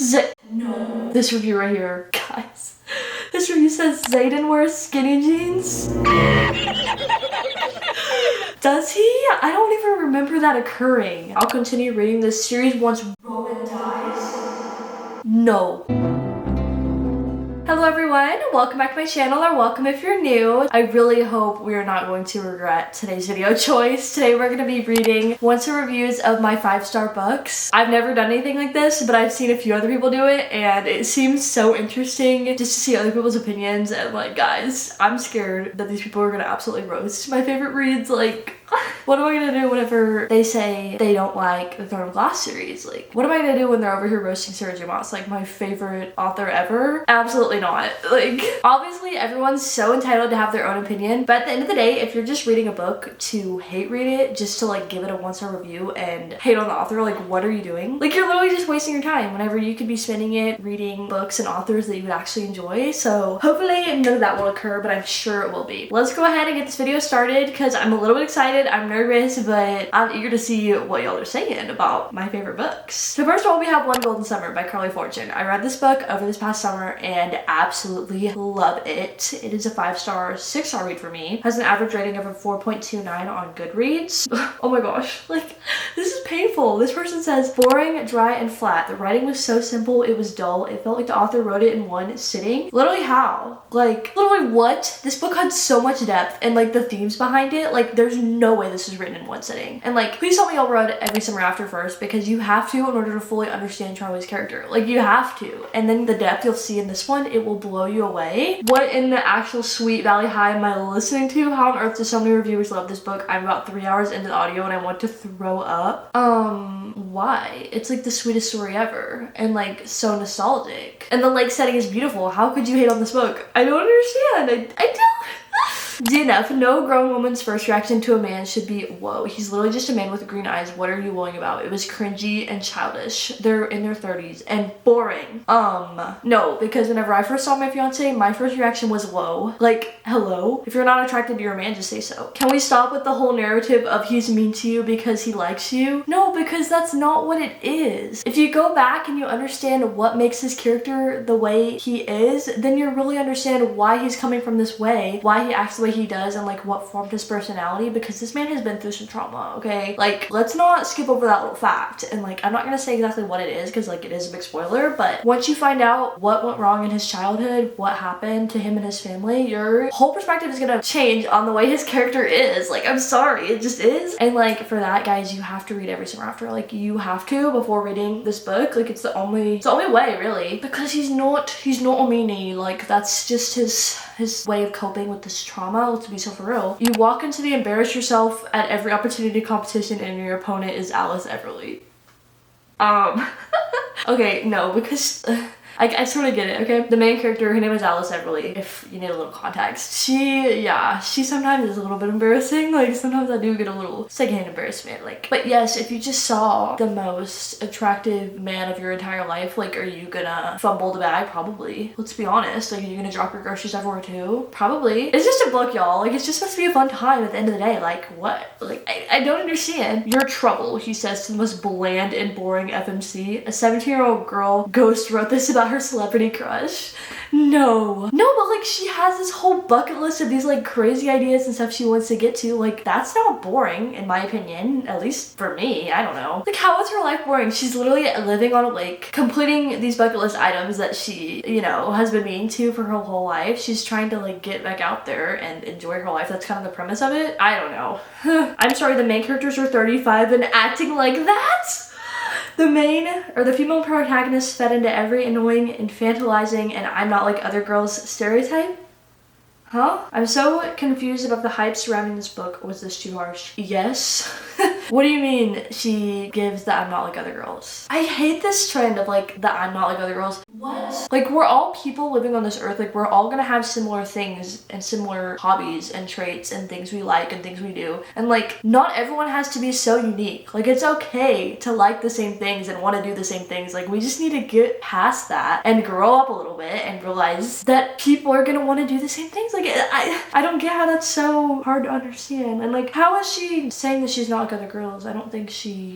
No. This review right here, guys. This review says Zayden wears skinny jeans. Does he? I don't even remember that occurring. I'll continue reading this series once Rowan dies. No. Hello everyone, welcome back to my channel, or welcome if you're new. I really hope we are not going to regret today's video choice. Today we're going to be reading once reviews of my 5-star books. I've never done anything like this, but I've seen a few other people do it, and it seems so interesting just to see other people's opinions. And like, guys, I'm scared that these people are going to absolutely roast my favorite reads. Like, what am I gonna do whenever they say they don't like the Throne of Glass series? Like, what am I gonna do when they're over here roasting Sarah J. Maas, like my favorite author ever? Absolutely not. Like, obviously everyone's so entitled to have their own opinion, but at the end of the day, if you're just reading a book to hate read it, just to like give it a 1-star review and hate on the author, like what are you doing? Like, you're literally just wasting your time whenever you could be spending it reading books and authors that you would actually enjoy. So hopefully none of that will occur, but I'm sure it will be. Let's go ahead and get this video started because I'm a little bit excited. I'm nervous, but I'm eager to see what y'all are saying about my favorite books. So first of all, we have One Golden Summer by Carly Fortune. I read this book over this past summer and absolutely love it. It is a 5-star, 6-star read for me. Has an average rating of a 4.29 on Goodreads. Oh my gosh, like, this is painful. This person says, boring, dry, and flat. The writing was so simple, it was dull. It felt like the author wrote it in one sitting. Literally how? Like, literally what? This book had so much depth and like the themes behind it, like there's no way this is written in one sitting. And like, please tell me y'all read Every Summer After first, because you have to in order to fully understand Charlie's character. Like, you have to. And then the depth you'll see in this one, it will blow you away. What in the actual sweet Valley High am I listening to? How on earth do so many reviewers love this book? I'm about 3 hours into the audio and I want to throw up. Why? It's like the sweetest story ever and like so nostalgic. And the lake setting is beautiful. How could you hate on this book? I don't understand. I don't. DNF, no grown woman's first reaction to a man should be, whoa, he's literally just a man with green eyes. What are you worrying about? It was cringy and childish. They're in their 30s and boring. No, because whenever I first saw my fiance, my first reaction was, whoa. Like, hello? If you're not attracted to your man, just say so. Can we stop with the whole narrative of he's mean to you because he likes you? No, because that's not what it is. If you go back and you understand what makes his character the way he is, then you really understand why he's coming from this way, why he acts the way he does, and like what formed his personality, because this man has been through some trauma, okay? Like, let's not skip over that little fact. And like, I'm not gonna say exactly what it is because like it is a big spoiler, but once you find out what went wrong in his childhood, what happened to him and his family, your whole perspective is gonna change on the way his character is. Like, I'm sorry, it just is. And like, for that, guys, you have to read Every Summer After. Like, you have to before reading this book. Like, it's the only way, really, because he's not a meanie. Like, that's just his way of coping with this trauma. To be so for real. You walk into the embarrass yourself at every opportunity competition and your opponent is Alice Everly. Okay, no, because I sort of get it, okay? The main character, her name is Alice Everly, if you need a little context. She sometimes is a little bit embarrassing. Like, sometimes I do get a little secondhand embarrassment. Like, but yes, if you just saw the most attractive man of your entire life, like, are you gonna fumble the bag? Probably. Let's be honest. Like, are you gonna drop your groceries everywhere too? Probably. It's just a book, y'all. Like, it's just supposed to be a fun time at the end of the day. Like, what? Like, I don't understand. You're trouble, he says to the most bland and boring FMC. A 17-year-old girl ghost wrote this about her celebrity crush. No, but like, she has this whole bucket list of these like crazy ideas and stuff she wants to get to. Like, that's not boring in my opinion, at least for me. I don't know. Like, how is her life boring? She's literally living on a lake, completing these bucket list items that she, you know, has been meaning to for her whole life. She's trying to like get back out there and enjoy her life. That's kind of the premise of it. I don't know. I'm sorry, the main characters are 35 and acting like that? The female protagonist fed into every annoying, infantilizing, and I'm not like other girls stereotype? Huh? I'm so confused about the hype surrounding this book. Was this too harsh? Yes. What do you mean she gives the I'm not like other girls? I hate this trend of like the I'm not like other girls. What? Like, we're all people living on this earth. Like, we're all gonna have similar things and similar hobbies and traits and things we like and things we do. And like, not everyone has to be so unique. Like, it's okay to like the same things and want to do the same things. Like, we just need to get past that and grow up a little bit and realize that people are gonna want to do the same things. Like, I don't get how that's so hard to understand. And like, how is she saying that she's not like other girls? curls. I don't think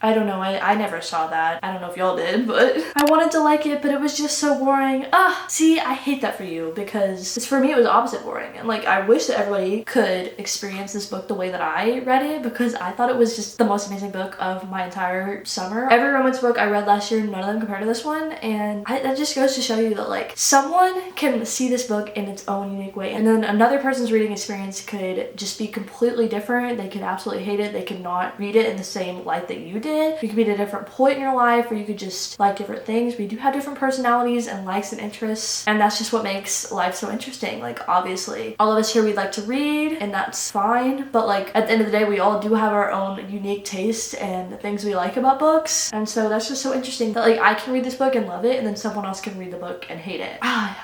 I don't know, I never saw that. I don't know if y'all did, but I wanted to like it, but it was just so boring. See, I hate that for you because for me it was opposite boring. And like, I wish that everybody could experience this book the way that I read it, because I thought it was just the most amazing book of my entire summer. Every romance book I read last year, none of them compared to this one, and that just goes to show you that like, someone can see this book in its own unique way, and then another person's reading experience could just be completely different. They could absolutely hate it. They could not read it in the same light that you did. You could be at a different point in your life where you could just like different things. We do have different personalities and likes and interests, and that's just what makes life so interesting. Like, obviously all of us here, we'd like to read, and that's fine, but like, at the end of the day, we all do have our own unique taste and things we like about books, and so that's just so interesting that like, I can read this book and love it, and then someone else can read the book and hate it.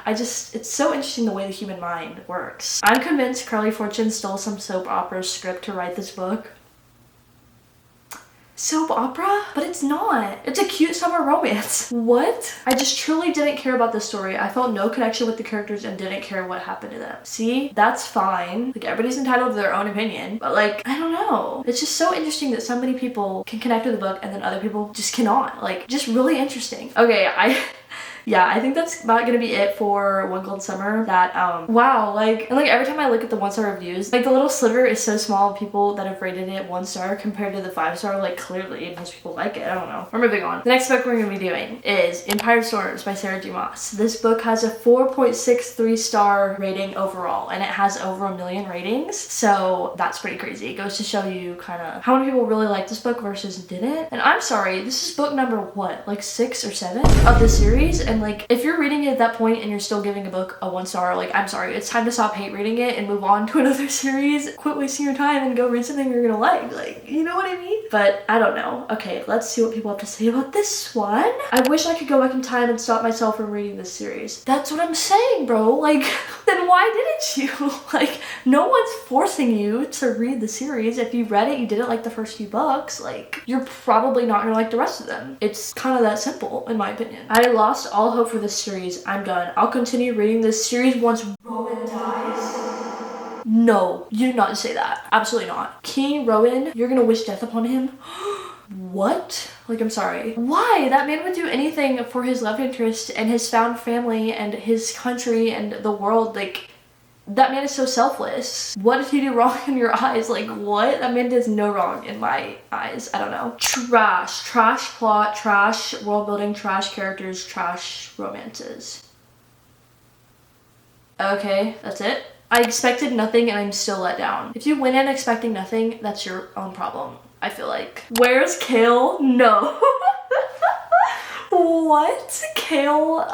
It's so interesting the way the human mind works. I'm convinced Carly Fortune stole some soap opera script to write this book. Soap opera? But it's not. It's a cute summer romance. What? I just truly didn't care about this story. I felt no connection with the characters and didn't care what happened to them. See? That's fine. Like, everybody's entitled to their own opinion, but like, I don't know. It's just so interesting that so many people can connect with the book and then other people just cannot. Like, just really interesting. Okay, yeah, I think that's about gonna be it for One Cold Summer. That, wow, like, and like, every time I look at the 1-star reviews, like, the little sliver is so small of people that have rated it 1 star compared to the 5-star. Like, clearly most people like it. I don't know. We're moving on. The next book we're gonna be doing is Empire Storms by Sarah Dumas. This book has a 4.63 star rating overall, and it has over 1 million ratings, so that's pretty crazy. It goes to show you kind of how many people really like this book versus didn't. And I'm sorry, this is book number what, like 6 or 7 of the series, and like, if you're reading it at that point and you're still giving a book a 1 star, like, I'm sorry, it's time to stop hate reading it and move on to another series. Quit wasting your time and go read something you're gonna like, you know what I mean? But I don't know. Okay, let's see what people have to say about this one. I wish I could go back in time and stop myself from reading this series. That's what I'm saying, bro. Like, then why didn't you? Like, no one's forcing you to read the series. If you read it, you didn't like the first few books, like, you're probably not gonna like the rest of them. It's kind of that simple, in my opinion. I lost all hope for this series. I'm done. I'll continue reading this series once Rowan dies. No, you did not say that. Absolutely not. King Rowan, you're gonna wish death upon him? What? Like, I'm sorry. Why? That man would do anything for his love interest and his found family and his country and the world. Like, that man is so selfless. What did he do wrong in your eyes? Like, what? That man does no wrong in my eyes. I don't know. Trash. Trash plot, trash world building, trash characters, trash romances. Okay, that's it. I expected nothing and I'm still let down. If you went in expecting nothing, that's your own problem, I feel like. Where's Kale? No. What? Kale,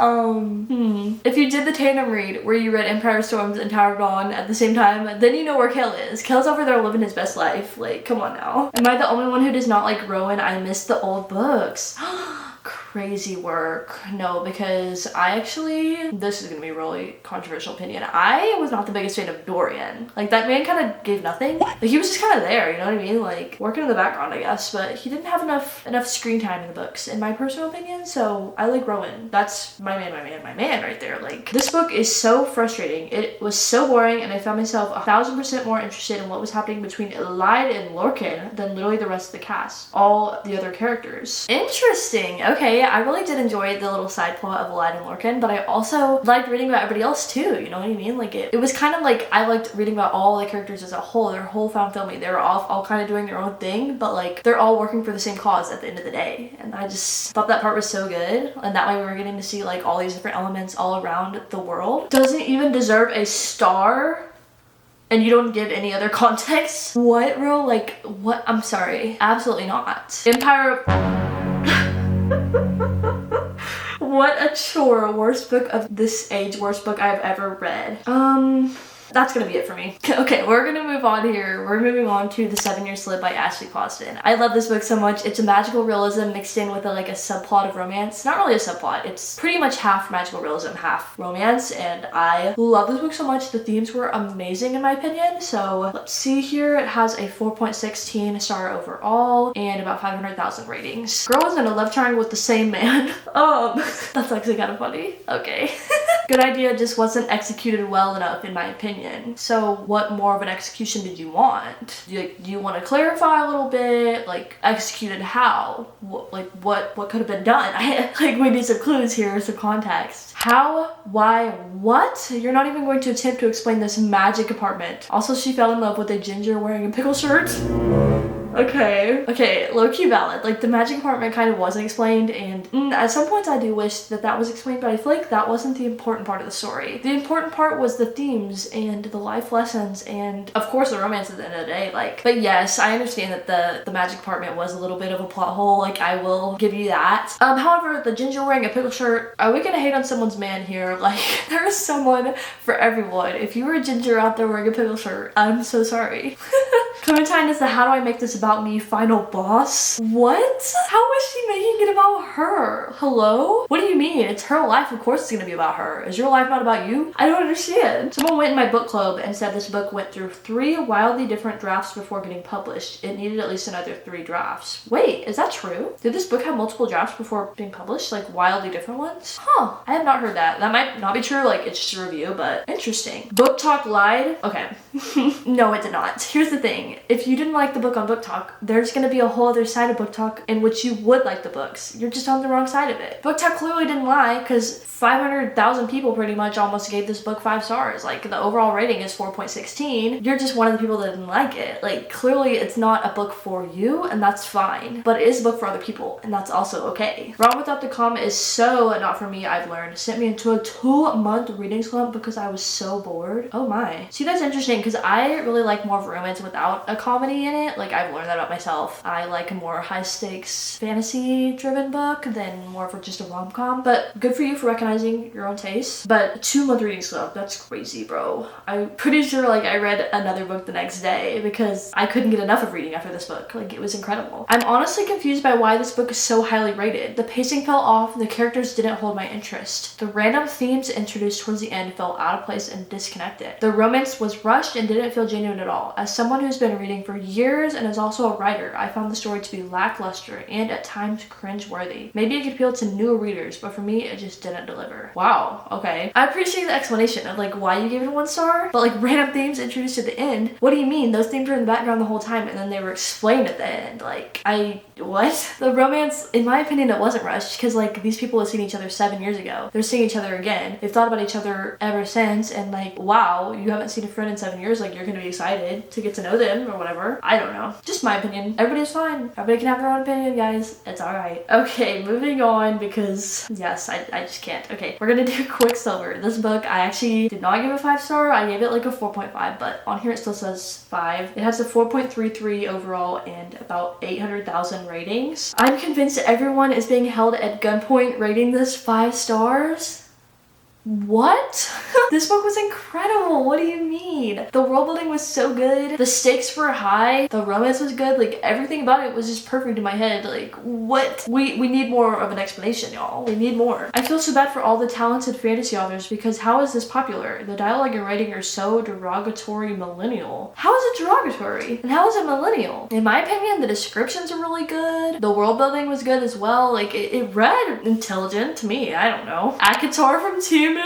if you did the tandem read where you read Empire Storms and Tower of Dawn at the same time, then you know where Kale is. Kale's over there living his best life. Like, come on now. Am I the only one who does not like Rowan? I miss the old books. Crazy work. No, because this is gonna be a really controversial opinion. I was not the biggest fan of Dorian. Like, that man kind of gave nothing. Like, he was just kind of there, you know what I mean? Like, working in the background, I guess, but he didn't have enough screen time in the books, in my personal opinion, so I like Rowan. That's my man right there. Like, this book is so frustrating. It was so boring, and I found myself 1000% more interested in what was happening between Elide and Lorcan than literally the rest of the cast. All the other characters. Interesting. Okay, I really did enjoy the little side plot of Elide and Lorcan, but I also liked reading about everybody else too, you know what I mean? Like, it was kind of like, I liked reading about all the characters as a whole, their whole found family. They were all kind of doing their own thing, but like, they're all working for the same cause at the end of the day. And I just thought that part was so good. And that way we were getting to see like all these different elements all around the world. Doesn't even deserve a star. And you don't give any other context? What, bro? Like, what? I'm sorry. Absolutely not. Empire... What a chore. Worst book of this age. Worst book I've ever read. That's gonna be it for me. Okay, we're gonna move on here. We're moving on to The 7-Year Slip by Ashley Costin. I love this book so much. It's a magical realism mixed in with a subplot of romance. Not really a subplot. It's pretty much half magical realism, half romance, and I love this book so much. The themes were amazing in my opinion. So let's see here. It has a 4.16 star overall and about 500,000 ratings. Girl is in a love triangle with the same man. That's actually kind of funny. Okay. Good idea, just wasn't executed well enough in my opinion. So what more of an execution did you want? Do you want to clarify a little bit? Like, executed how? What could have been done? We need some clues here, some context. How? Why? What? You're not even going to attempt to explain this magic apartment. Also, she fell in love with a ginger wearing a pickle shirt. Okay, low-key valid. Like, the magic apartment kind of wasn't explained, and at some points I do wish that was explained, but I feel like that wasn't the important part of the story. The important part was the themes and the life lessons and, of course, the romance at the end of the day. Like, but yes, I understand that the magic apartment was a little bit of a plot hole. Like, I will give you that. However, the ginger wearing a pickle shirt, are we gonna hate on someone's man here? Like, there is someone for everyone. If you were a ginger out there wearing a pickle shirt, I'm so sorry. Clementine is the how do I make this about me final boss? What? How is she making it about her? Hello? What do you mean? It's her life, of course it's gonna be about her. Is your life not about you? I don't understand. Someone went in my book club and said this book went through 3 wildly different drafts before getting published. It needed at least another 3 drafts. Wait, is that true? Did this book have multiple drafts before being published? Like, wildly different ones? Huh, I have not heard that. That might not be true, like, it's just a review, but interesting. BookTok lied? Okay. No, it did not. Here's the thing. If you didn't like the book on BookTok, there's gonna be a whole other side of BookTok in which you would like the books. You're just on the wrong side of it. BookTok clearly didn't lie, because 500,000 people pretty much almost gave this book 5 stars. Like, the overall rating is 4.16. You're just one of the people that didn't like it. Like, clearly it's not a book for you, and that's fine. But it is a book for other people, and that's also okay. Wrong Without the Comma is so not for me, I've learned. Sent me into a 2-month reading slump because I was so bored. Oh my. See, that's interesting, because I really like more of romance without a comedy in it. Like, I've learned that about myself. I like a more high-stakes fantasy-driven book than more of just a rom-com. But good for you for recognizing your own taste. But 2-month reading slump, that's crazy, bro. I'm pretty sure like I read another book the next day because I couldn't get enough of reading after this book. Like, it was incredible. I'm honestly confused by why this book is so highly rated. The pacing fell off and the characters didn't hold my interest. The random themes introduced towards the end felt out of place and disconnected. The romance was rushed and didn't feel genuine at all. As someone who's been reading for years and is also a writer, I found the story to be lackluster and at times cringe-worthy. Maybe it could appeal to newer readers, but for me, it just didn't deliver. Wow, okay. I appreciate the explanation of like why you gave it 1 star, but like random themes introduced at the end. What do you mean? Those themes were in the background the whole time and then they were explained at the end. Like, what? The romance, in my opinion, it wasn't rushed because like these people had seen each other 7 years ago. They're seeing each other again. They've thought about each other ever since, and like, wow, you haven't seen a friend in 7 years, like you're gonna be excited to get to know them or whatever. I don't know. Just my opinion. Everybody's fine. Everybody can have their own opinion, guys. It's alright. Okay, moving on because yes, I just can't. Okay, we're gonna do Quicksilver. This book, I actually did not give a 5 star. I gave it like a 4.5, but on here it still says 5. It has a 4.33 overall and about 800,000 ratings. I'm convinced everyone is being held at gunpoint rating this 5 stars. What? This book was incredible. What do you mean? The world building was so good. The stakes were high. The romance was good. Like, everything about it was just perfect in my head. Like, what? We need more of an explanation, y'all. We need more. I feel so bad for all the talented fantasy authors because how is this popular? The dialogue and writing are so derogatory millennial. How is it derogatory? And how is it millennial? In my opinion, the descriptions are really good. The world building was good as well. Like, it read intelligent to me. I don't know. Akatar from Timu?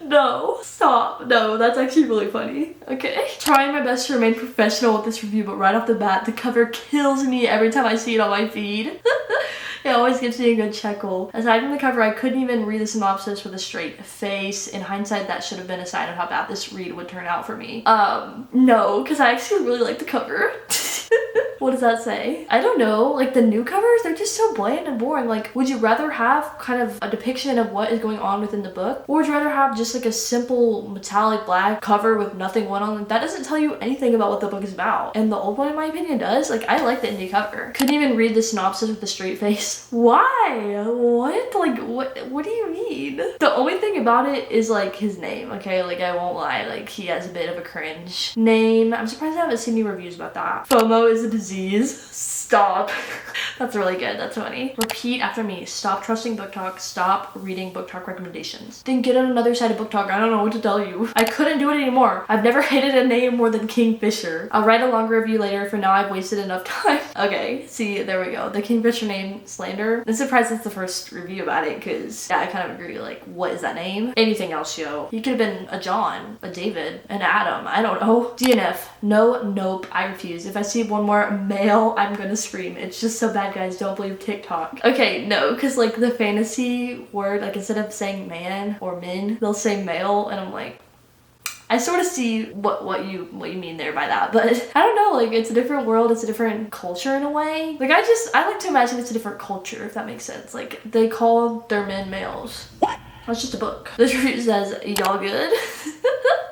No, stop. No, that's actually really funny. Okay. Trying my best to remain professional with this review, but right off the bat, the cover kills me every time I see it on my feed. It always gives me a good chuckle. Aside from the cover, I couldn't even read the synopsis with a straight face. In hindsight, that should have been a sign of how bad this read would turn out for me. No, because I actually really like the cover. What does that say? I don't know. Like, the new covers, they're just so bland and boring. Like, would you rather have kind of a depiction of what is going on within the book? Or would you rather have just like a simple metallic black cover with nothing going on? That doesn't tell you anything about what the book is about. And the old one, in my opinion, does. Like, I like the indie cover. Couldn't even read the synopsis with a straight face. Why? What? Like, what do you mean? The only thing about it is like his name, okay? Like, I won't lie. Like, he has a bit of a cringe name. I'm surprised I haven't seen any reviews about that. FOMO is a disease. Stop. That's really good. That's funny. Repeat after me. Stop trusting BookTok. Stop reading BookTok recommendations. Then get on another side of BookTok. I don't know what to tell you. I couldn't do it anymore. I've never hated a name more than Kingfisher. I'll write a longer review later. For now, I've wasted enough time. Okay, see, there we go. The Kingfisher name slander. I'm surprised it's the first review about it because, yeah, I kind of agree. Like, what is that name? Anything else, yo? He could have been a John, a David, an Adam. I don't know. DNF. No, nope. I refuse. If I see one more male, I'm gonna scream. It's just so bad, guys. Don't believe TikTok. Okay, no, because like the fantasy word, like instead of saying man or min, they'll say male, and I'm like, I sort of see what you mean there by that, but I don't know, like it's a different world, it's a different culture in a way. Like I like to imagine it's a different culture, if that makes sense. Like they call their men males. What? That's just a book. This review says, y'all good?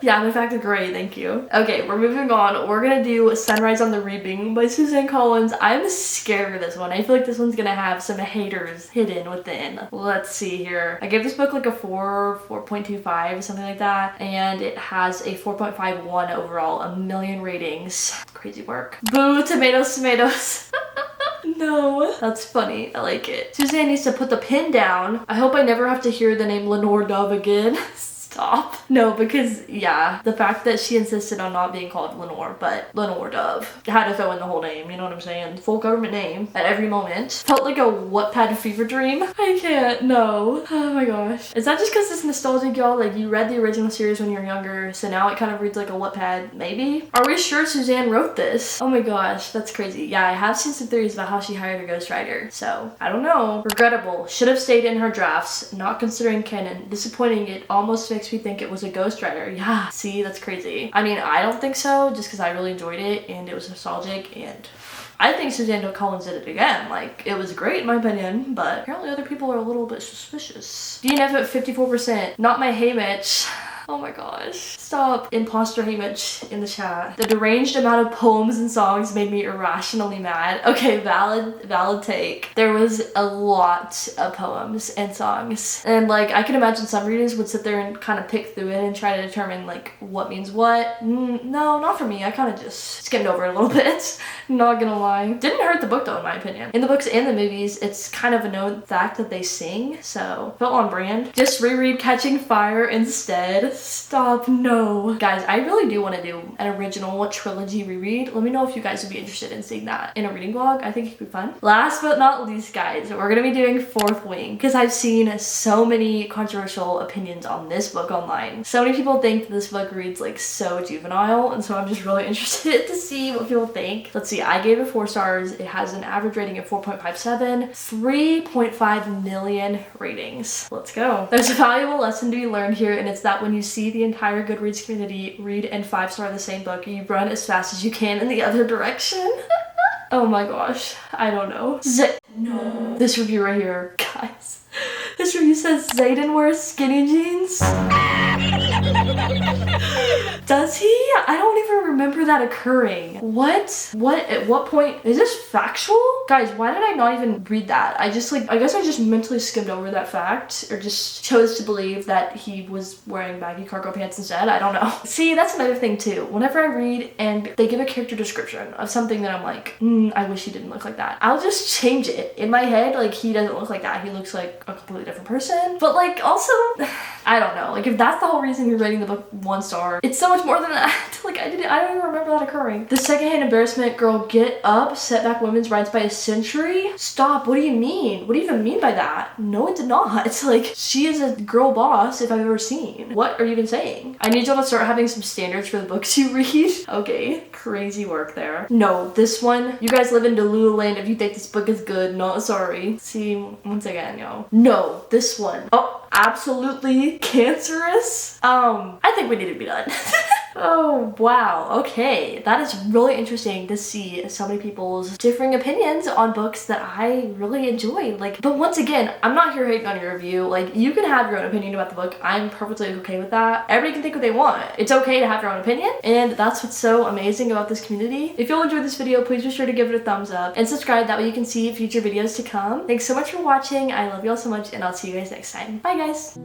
Yeah, I'm in fact great, thank you. Okay, we're moving on. We're gonna do Sunrise on the Reaping by Suzanne Collins. I'm scared of this one. I feel like this one's gonna have some haters hidden within. Let's see here. I gave this book like a 4.25, something like that. And it has a 4.51 overall, 1 million ratings. Crazy work. Boo, tomatoes, tomatoes. No. That's funny. I like it. Suzanne needs to put the pen down. I hope I never have to hear the name Lenore Dove again. Stop. No, because yeah, the fact that she insisted on not being called Lenore, but Lenore Dove. Had to throw in the whole name, you know what I'm saying? Full government name at every moment. Felt like a Wattpad fever dream. I can't, no. Oh my gosh. Is that just because it's nostalgic, y'all? Like you read the original series when you were younger, so now it kind of reads like a Wattpad, maybe? Are we sure Suzanne wrote this? Oh my gosh, that's crazy. Yeah, I have seen some theories about how she hired a ghostwriter, so I don't know. Regrettable. Should have stayed in her drafts, not considering canon. Disappointing, it almost makes me think it was a ghostwriter. Yeah, see, that's crazy. I mean, I don't think so, just because I really enjoyed it and it was nostalgic, and I think Suzanne Collins did it again. Like, it was great in my opinion, but apparently other people are a little bit suspicious. DNF at 54%. Not my hey Mitch. Oh my gosh. Stop. Imposter Haymitch in the chat. The deranged amount of poems and songs made me irrationally mad. Okay, valid take. There was a lot of poems and songs. And like, I can imagine some readers would sit there and kind of pick through it and try to determine like what means what. No, not for me. I kind of just skimmed over it a little bit. Not gonna lie. Didn't hurt the book though, in my opinion. In the books and the movies, it's kind of a known fact that they sing, so felt on brand. Just reread Catching Fire instead. Stop, no. Guys, I really do want to do an original trilogy reread. Let me know if you guys would be interested in seeing that in a reading vlog. I think it could be fun. Last but not least, guys, we're gonna be doing Fourth Wing because I've seen so many controversial opinions on this book online. So many people think this book reads like so juvenile, and so I'm just really interested to see what people think. Let's see, I gave it 4 stars. It has an average rating of 4.57, 3.5 million ratings. Let's go. There's a valuable lesson to be learned here, and it's that when you see the entire Goodreads community read and 5-star the same book, you run as fast as you can in the other direction. Oh my gosh, I don't know. No. This review right here, guys. This review says Zayden wears skinny jeans. Does he? I don't even remember that occurring. What? At what point? Is this factual? Guys, why did I not even read that? I guess I just mentally skimmed over that fact, or just chose to believe that he was wearing baggy cargo pants instead. I don't know. See, that's another thing too. Whenever I read and they give a character description of something that I'm like, I wish he didn't look like that, I'll just change it. In my head, like, he doesn't look like that. He looks like a completely different person. But like, also, I don't know. Like, if that's the whole reason you're rating the book 1 star, it's so much more than that. Like, I don't even remember that occurring. The secondhand embarrassment girl get up set back women's rights by a century. Stop. What do you mean? What do you even mean by that? No, it did not. It's like, she is a girl boss if I've ever seen. What are you even saying? I need y'all to start having some standards for the books you read. Okay, crazy work there. No, this one, you guys live in Delulu land if you think this book is good. Not sorry. See, once again, yo. No, this one. Oh, absolutely cancerous. I think we need to be done. Oh, wow. Okay. That is really interesting to see so many people's differing opinions on books that I really enjoy. Like, but once again, I'm not here hating on your review. Like, you can have your own opinion about the book. I'm perfectly okay with that. Everybody can think what they want. It's okay to have your own opinion, and that's what's so amazing about this community. If you all enjoyed this video, please be sure to give it a thumbs up and subscribe. That way you can see future videos to come. Thanks so much for watching. I love you all so much, and I'll see you guys next time. Bye, guys.